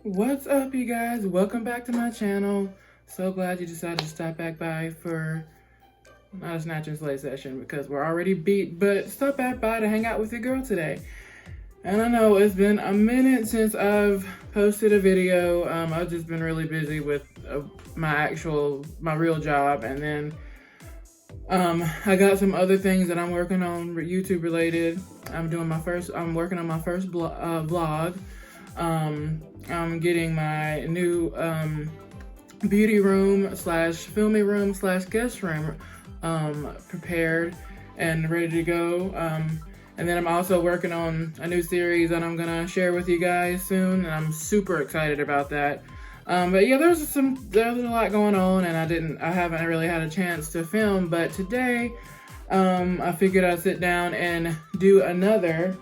What's up, you guys? Welcome back to my channel. So glad you decided to stop back by for not a snatch and slay session because we're already beat, but stop back by to hang out with your girl today. And I know it's been a minute since I've posted a video. I've just been really busy with my real job, and then I got some other things that I'm working on YouTube related. I'm working on my first vlog. I'm getting my new beauty room slash filming room slash guest room prepared and ready to go. And then I'm also working on a new series that I'm gonna share with you guys soon, and I'm super excited about that. But yeah, there's a lot going on, and I haven't really had a chance to film. But today, I figured I'd sit down and do another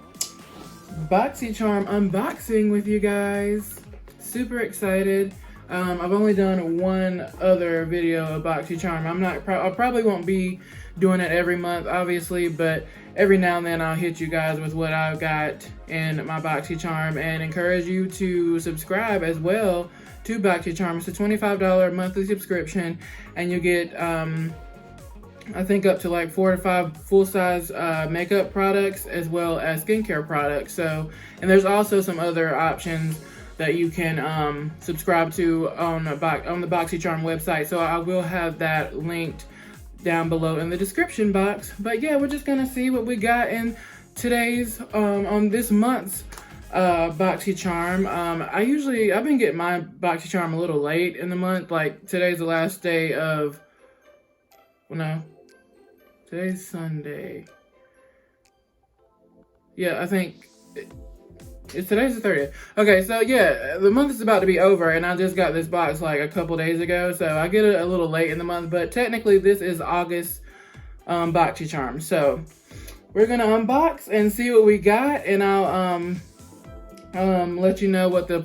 BOXYCharm unboxing with you guys. Super excited. I've only done one other video of BOXYCharm. I probably won't be doing it every month, obviously, but every now and then I'll hit you guys with what I've got in my BOXYCharm and encourage you to subscribe as well to BOXYCharm. It's a $25 monthly subscription, and you get I think up to like 4 to 5 full-size makeup products as well as skincare products. So, and there's also some other options that you can subscribe to on the BOXYCharm website. So I will have that linked down below in the description box. But yeah, we're just gonna see what we got in today's on this month's BOXYCharm. I've been getting my BOXYCharm a little late in the month. Like today's the last day of, well, no, today's Sunday. Yeah, I think today's the 30th. Okay, so yeah, the month is about to be over, and I just got this box like a couple days ago, so I get it a little late in the month, but technically this is August BOXYCharm. So we're gonna unbox and see what we got, and I'll let you know what the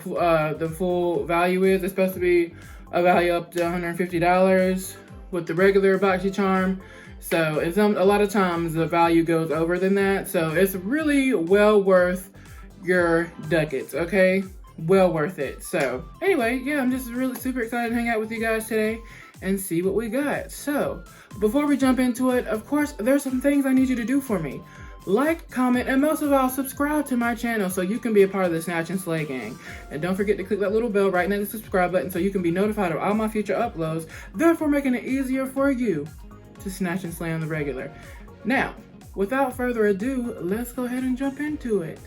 full value is. It's supposed to be a value up to $150 with the regular BOXYCharm. So it's a lot of times the value goes over than that. So it's really well worth your ducats, okay? Well worth it. So anyway, yeah, I'm just really super excited to hang out with you guys today and see what we got. So before we jump into it, of course, there's some things I need you to do for me. Like, comment, and most of all, subscribe to my channel so you can be a part of the Snatch and Slay gang. And don't forget to click that little bell right next to the subscribe button so you can be notified of all my future uploads, therefore making it easier for you to snatch and slay on the regular. Now, without further ado, let's go ahead and jump into it.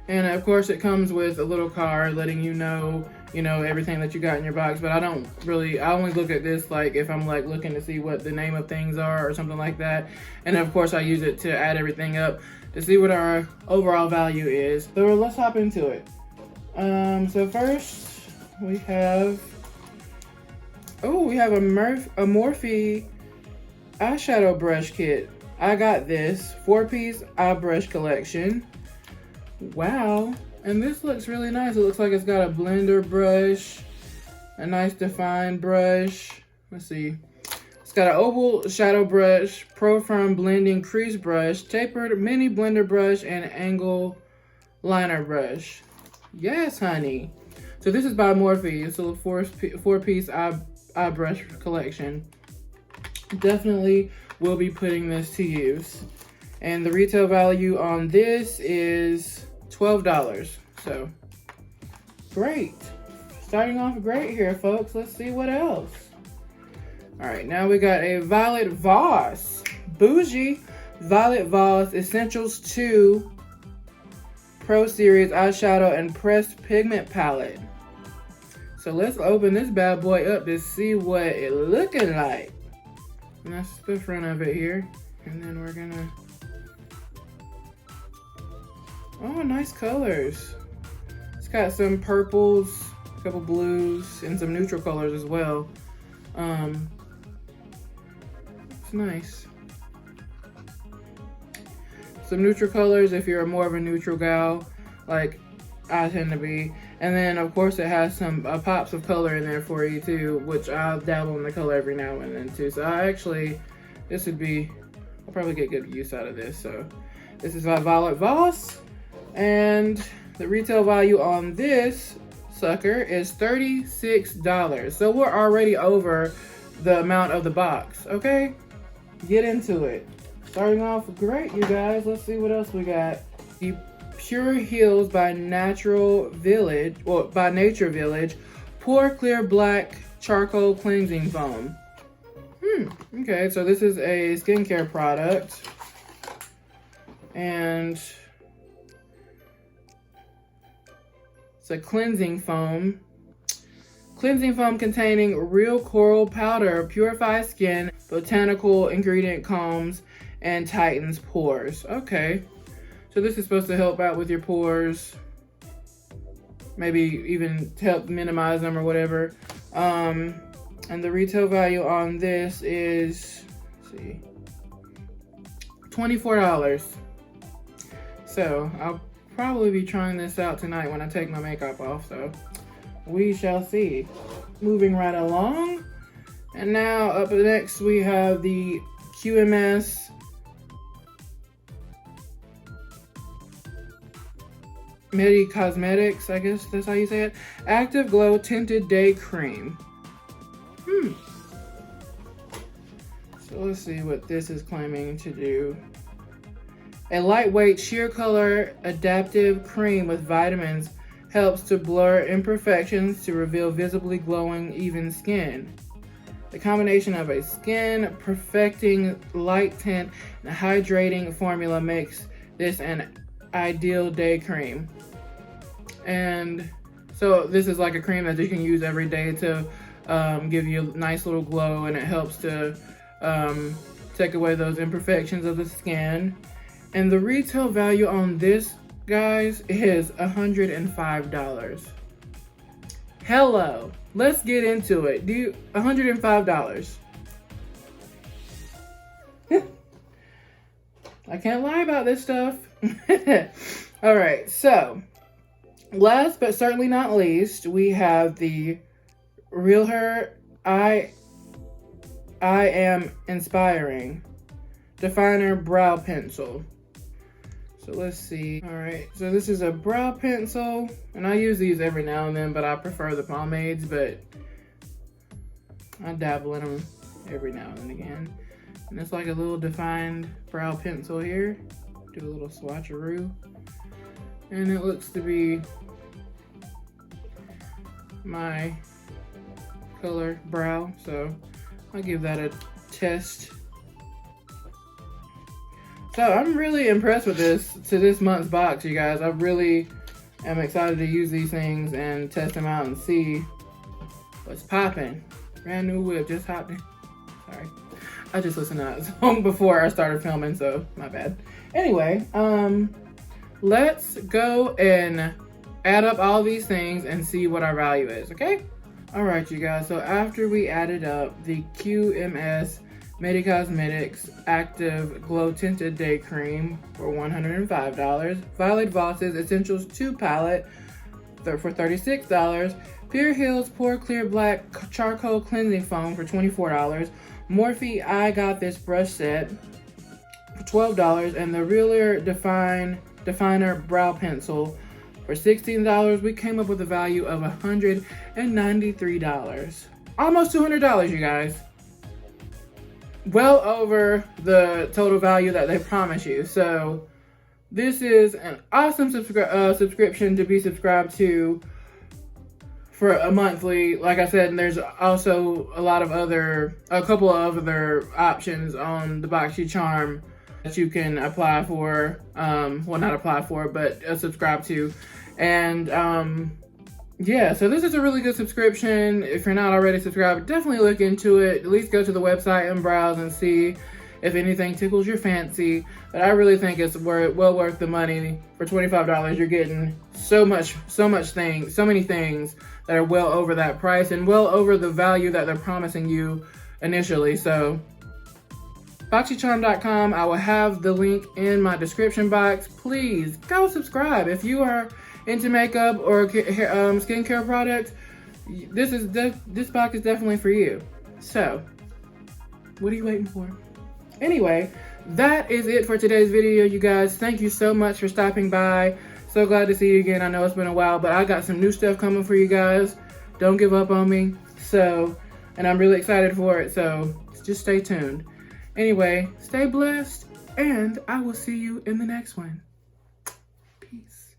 And of course, it comes with a little card letting you know, everything that you got in your box. But I only look at this like if I'm like looking to see what the name of things are or something like that. And of course, I use it to add everything up to see what our overall value is. So let's hop into it. So first we have a Morphe eyeshadow brush kit. I got this 4-piece eye brush collection. Wow, and this looks really nice. It looks like it's got a blender brush, a nice defined brush. Let's see. It's got an oval shadow brush, pro firm blending crease brush, tapered mini blender brush, and angle liner brush. Yes, honey. So this is by Morphe. It's a 4-piece eye brush collection. Definitely will be putting this to use. And the retail value on this is $12. So great. Starting off great here, folks. Let's see what else. All right, now we got a Violet Voss. Bougie Violet Voss Essentials 2 Pro Series Eyeshadow and Pressed Pigment Palette. So let's open this bad boy up to see what it looking like. And that's the front of it here. And then we're gonna... Oh, nice colors. It's got some purples, a couple blues, and some neutral colors as well. It's nice. Some neutral colors if you're more of a neutral gal, like I tend to be. And then, of course, it has some pops of color in there for you, too, which I'll dabble in the color every now and then, too. So I'll probably get good use out of this. So this is by Violet Voss. And the retail value on this sucker is $36. So we're already over the amount of the box, okay? Get into it. Starting off great, you guys. Let's see what else we got. The Pure Heals by Nature Village Pore Clear Black Charcoal Cleansing Foam. Okay, so this is a skincare product. And it's a cleansing foam. Cleansing foam containing real coral powder, purifies skin, botanical ingredient calms, and tightens pores. Okay, so this is supposed to help out with your pores. Maybe even help minimize them or whatever. And the retail value on this is, let's see, $24. So I'll probably be trying this out tonight when I take my makeup off, so we shall see. Moving right along. And now up next we have the QMS Medi Cosmetics, I guess that's how you say it. Active Glow Tinted Day Cream. So let's see what this is claiming to do. A lightweight sheer color adaptive cream with vitamins helps to blur imperfections to reveal visibly glowing, even skin. The combination of a skin perfecting light tint and a hydrating formula makes this an ideal day cream. And so this is like a cream that you can use every day to give you a nice little glow, and it helps to take away those imperfections of the skin. And the retail value on this, guys, is $105. Hello, let's get into it. $105. I can't lie about this stuff. All right, so last but certainly not least, we have the Real Her I Am Inspiring Definer Brow Pencil. So let's see. All right, so this is a brow pencil, and I use these every now and then, but I prefer the pomades, but I dabble in them every now and again. And it's like a little defined brow pencil here. Do a little swatcheroo. And it looks to be my color brow, so I'll give that a test. So I'm really impressed with this month's box, you guys. I really am excited to use these things and test them out and see what's popping. Brand new whip, just hopped in. Sorry, I just listened to that song before I started filming, so my bad. Anyway, let's go and add up all these things and see what our value is, okay? All right, you guys, so after we added up the QMS Medi Cosmetics Active Glow Tinted Day Cream for $105, Violet Voss's Essentials 2 Palette for $36, Pure Heals Pore Clear Black Charcoal Cleansing Foam for $24, Morphe I Got This Brush Set for $12, and the Realer Definer Brow Pencil for $16. We came up with a value of $193. Almost $200, you guys. Well over the total value that they promise you. So this is an awesome subscription to be subscribed to for a monthly. Like I said, and there's also a couple of other options on the BOXY Charm that you can apply for. Well, not apply for, but subscribe to. And yeah, so this is a really good subscription. If you're not already subscribed, definitely look into it. At least go to the website and browse and see if anything tickles your fancy. But I really think it's well worth the money. For $25, you're getting so many things that are well over that price and well over the value that they're promising you initially. So BOXYCharm.com, I will have the link in my description box. Please go subscribe if you are into makeup or skincare products. This box is definitely for you. So what are you waiting for? Anyway, that is it for today's video, you guys. Thank you so much for stopping by, So glad to see you again. I know it's been a while, but I got some new stuff coming for you guys. Don't give up on me. So, and I'm really excited for it. So just stay tuned. Anyway, stay blessed, and I will see you in the next one. Peace.